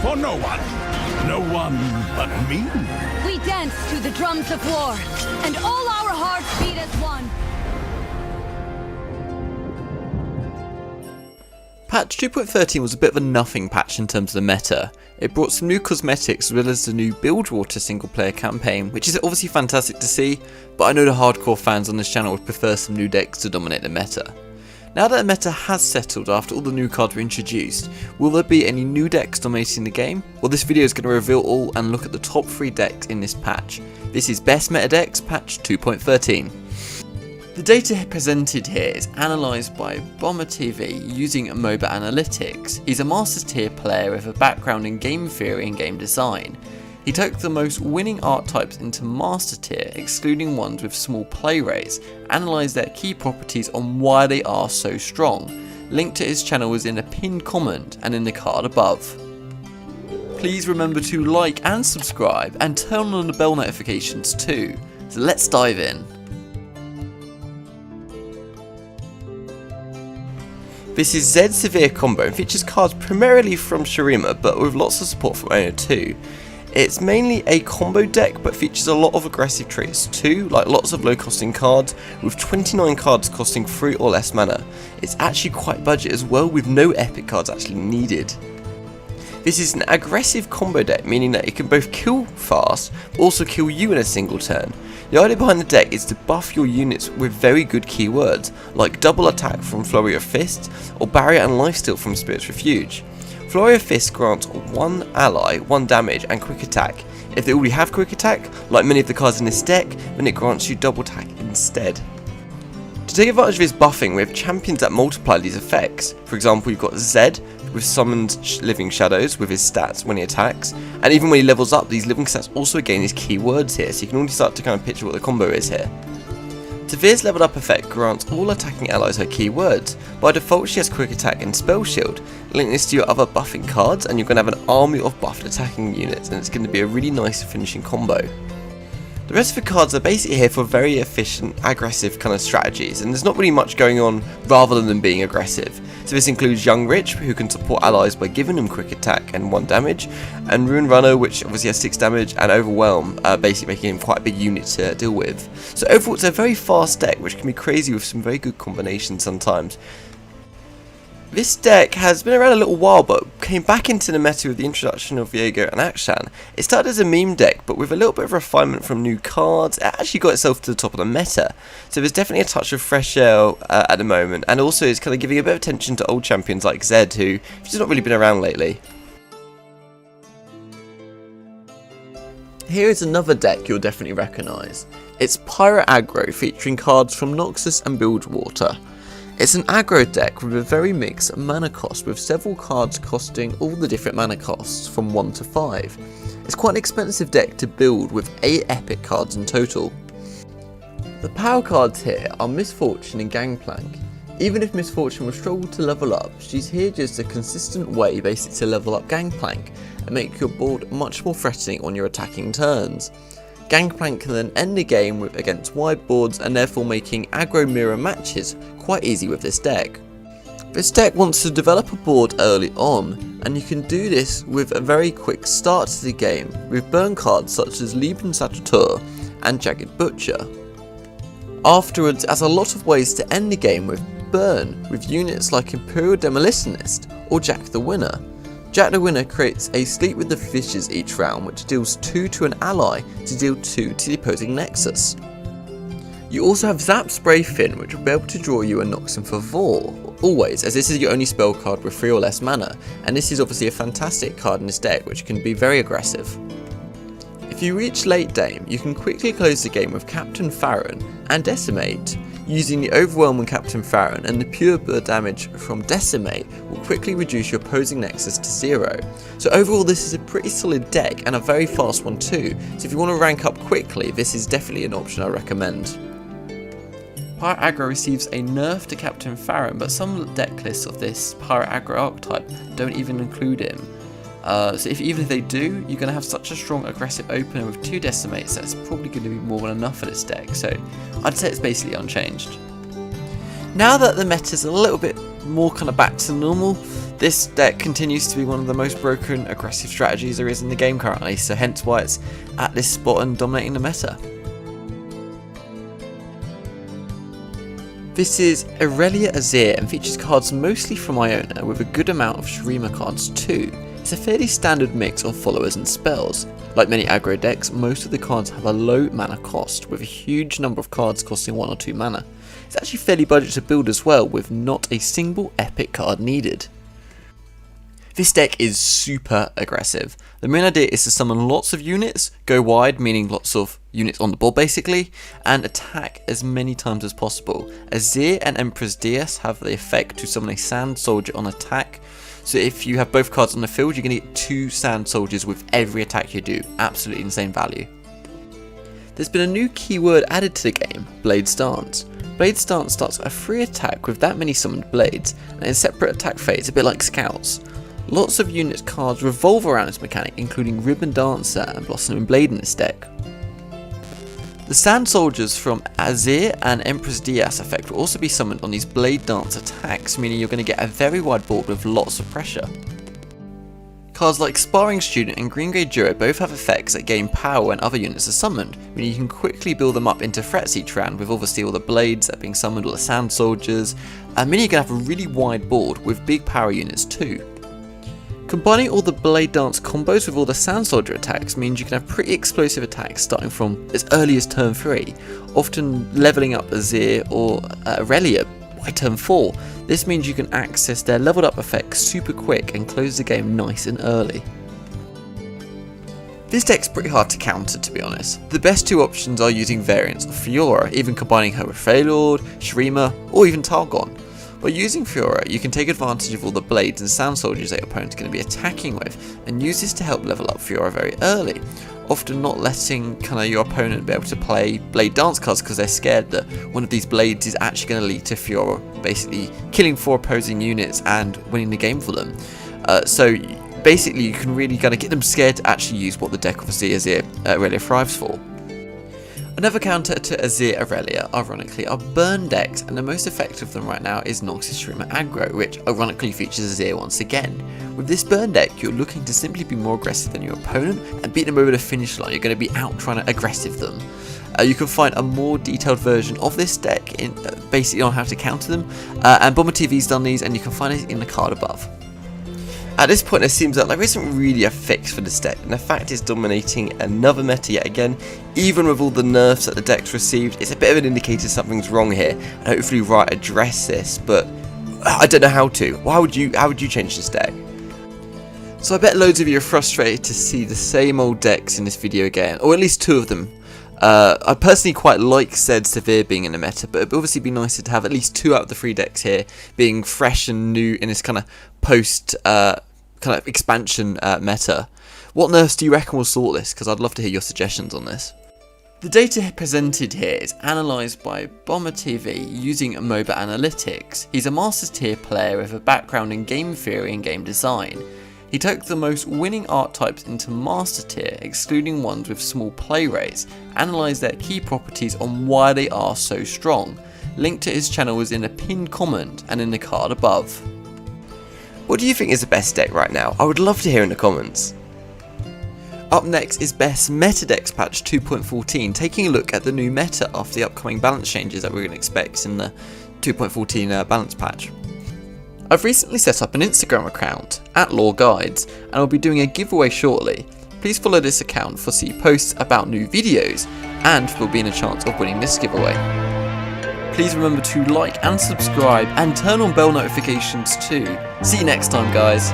for no one. No one but me. We dance to the drums of war, and all our hearts beat as one. Patch 2.13 was a bit of a nothing patch in terms of the meta. It brought some new cosmetics as well as the new Bilgewater single player campaign, which is obviously fantastic to see, but I know the hardcore fans on this channel would prefer some new decks to dominate the meta. Now that the meta has settled after all the new cards were introduced, will there be any new decks dominating the game? Well, this video is going to reveal all and look at the top 3 decks in this patch. This is Best Meta Decks Patch 2.13. The data presented here is analysed by BomberTV using MOBA analytics. He's a master tier player with a background in game theory and game design. He took the most winning archetypes into master tier, excluding ones with small play rates, analysed their key properties on why they are so strong. Link to his channel is in a pinned comment and in the card above. Please remember to like and subscribe and turn on the bell notifications too. So let's dive in. This is Zed Sivir Combo and features cards primarily from Shurima but with lots of support from Owner 2. It's mainly a combo deck but features a lot of aggressive traits too, like lots of low costing cards with 29 cards costing 3 or less mana. It's actually quite budget as well with no epic cards actually needed. This is an aggressive combo deck, meaning that it can both kill fast but also kill you in a single turn. The idea behind the deck is to buff your units with very good keywords, like double attack from Flurry of Fists or barrier and lifesteal from Spirit's Refuge. Flurry of Fists grants one ally 1 damage and quick attack. If they already have quick attack, like many of the cards in this deck, then it grants you double attack instead. To take advantage of his buffing, we have champions that multiply these effects. For example, you've got Zed with summoned living shadows with his stats when he attacks, and even when he levels up, these living stats also gain his keywords here, so you can already start to kind of picture what the combo is here. Sevir's leveled up effect grants all attacking allies her keywords. By default she has quick attack and spell shield. Link this to your other buffing cards and you're going to have an army of buffed attacking units, and it's going to be a really nice finishing combo. The rest of the cards are basically here for very efficient, aggressive kind of strategies, and there's not really much going on rather than them being aggressive. So this includes Young Rich, who can support allies by giving them quick attack and 1 damage, and Rune Runner, which obviously has 6 damage, and Overwhelm, basically making him quite a big unit to deal with. So overall it's a very fast deck, which can be crazy with some very good combinations sometimes. This deck has been around a little while but came back into the meta with the introduction of Viego and Akshan. It started as a meme deck but with a little bit of refinement from new cards, it actually got itself to the top of the meta. So there's definitely a touch of fresh air at the moment, and also it's kind of giving a bit of attention to old champions like Zed, who has not really been around lately. Here is another deck you'll definitely recognise. It's Pirate Aggro, featuring cards from Noxus and Bilgewater. It's an aggro deck with a very mixed mana cost, with several cards costing all the different mana costs from 1 to 5. It's quite an expensive deck to build with 8 epic cards in total. The power cards here are Misfortune and Gangplank. Even if Misfortune will struggle to level up, she's here just a consistent way basically to level up Gangplank and make your board much more threatening on your attacking turns. Gangplank can then end the game against wide boards and therefore making aggro mirror matches quite easy with this deck. This deck wants to develop a board early on, and you can do this with a very quick start to the game with burn cards such as Lieben Saboteur and Jagged Butcher. Afterwards, it has a lot of ways to end the game with burn with units like Imperial Demolitionist or Jack the Winner. Jack the Winner creates a Sleep with the Fishes each round, which deals 2 to an ally to deal 2 to the opposing Nexus. You also have Zap Spray Fin, which will be able to draw you a Noxen for Vor, always, as this is your only spell card with 3 or less mana, and this is obviously a fantastic card in this deck which can be very aggressive. If you reach late game, you can quickly close the game with Captain Farron and Decimate. Using the Overwhelming Captain Farron and the pure blood damage from Decimate will quickly reduce your opposing Nexus to 0. So overall this is a pretty solid deck and a very fast one too, so if you want to rank up quickly, this is definitely an option I recommend. Pirate Aggro receives a nerf to Captain Farron, but some deck lists of this Pirate Aggro archetype don't even include him. So even if they do, you're going to have such a strong aggressive opener with 2 Decimates that's probably going to be more than enough for this deck, so I'd say it's basically unchanged. Now that the meta's a little bit more kind of back to normal, this deck continues to be one of the most broken aggressive strategies there is in the game currently, so hence why it's at this spot and dominating the meta. This is Irelia Azir and features cards mostly from Iona with a good amount of Shurima cards too. It's a fairly standard mix of followers and spells. Like many aggro decks, most of the cards have a low mana cost, with a huge number of cards costing 1 or 2 mana. It's actually fairly budget to build as well, with not a single epic card needed. This deck is super aggressive. The main idea is to summon lots of units, go wide, meaning lots of units on the board basically, and attack as many times as possible. Azir and Empress DS have the effect to summon a Sand Soldier on attack, so if you have both cards on the field, you're going to get 2 Sand Soldiers with every attack you do. Absolutely insane value. There's been a new keyword added to the game, Blade Stance. Blade Stance starts a free attack with that many summoned blades, and in a separate attack phase, a bit like Scouts. Lots of units cards revolve around this mechanic, including Ribbon Dancer and Blossoming Blade in this deck. The Sand Soldiers from Azir and Empress Diaz effect will also be summoned on these Blade Dance attacks, meaning you're going to get a very wide board with lots of pressure. Cards like Sparring Student and Green Grey Duo both have effects that gain power when other units are summoned, meaning you can quickly build them up into threats each round with obviously all the blades that are being summoned, all the Sand Soldiers, and meaning you can have a really wide board with big power units too. Combining all the Blade Dance combos with all the Sand Soldier attacks means you can have pretty explosive attacks starting from as early as turn 3, often levelling up Azir or Irelia by turn 4. This means you can access their leveled up effects super quick and close the game nice and early. This deck's pretty hard to counter, to be honest. The best 2 options are using variants of Fiora, even combining her with Feylord, Shurima, or even Targon. By using Fiora, you can take advantage of all the blades and Sand Soldiers that your opponent's going to be attacking with, and use this to help level up Fiora very early, often not letting your opponent be able to play Blade Dance cards because they're scared that one of these blades is actually going to lead to Fiora basically killing 4 opposing units and winning the game for them. So basically you can really get them scared to actually use what the deck obviously Azir Irelia thrives for. Another counter to Azir Irelia, ironically, are burn decks, and the most effective of them right now is Noxus Shurima Aggro, which ironically features Azir once again. With this burn deck, you're looking to simply be more aggressive than your opponent and beat them over the finish line. You're going to be out trying to aggressive them. You can find a more detailed version of this deck in basically on how to counter them, and BomberTV's done these, and you can find it in the card above. At this point it seems that there isn't really a fix for this deck, and the fact it's dominating another meta yet again, even with all the nerfs that the deck's received, it's a bit of an indicator something's wrong here, and hopefully Riot address this, but I don't know how to. How would you change this deck? So I bet loads of you are frustrated to see the same old decks in this video again, or at least 2 of them. I personally quite like Zed Sivir being in the meta, but it'd obviously be nicer to have at least 2 out of the 3 decks here being fresh and new in this kind of post expansion meta. What nerfs do you reckon will sort this? Because I'd love to hear your suggestions on this. The data presented here is analysed by BomberTV using MOBA Analytics. He's a Masters tier player with a background in game theory and game design. He took the most winning archetypes into Master tier, excluding ones with small play rates, analysed their key properties on why they are so strong. Link to his channel is in a pinned comment and in the card above. What do you think is the best deck right now? I would love to hear in the comments. Up next is Best Meta Decks Patch 2.14, taking a look at the new meta after the upcoming balance changes that we're going to expect in the 2.14 balance patch. I've recently set up an Instagram account, @LawGuides, and I'll be doing a giveaway shortly. Please follow this account for see posts about new videos, and we'll be in a chance of winning this giveaway. Please remember to like and subscribe, and turn on bell notifications too. See you next time, guys.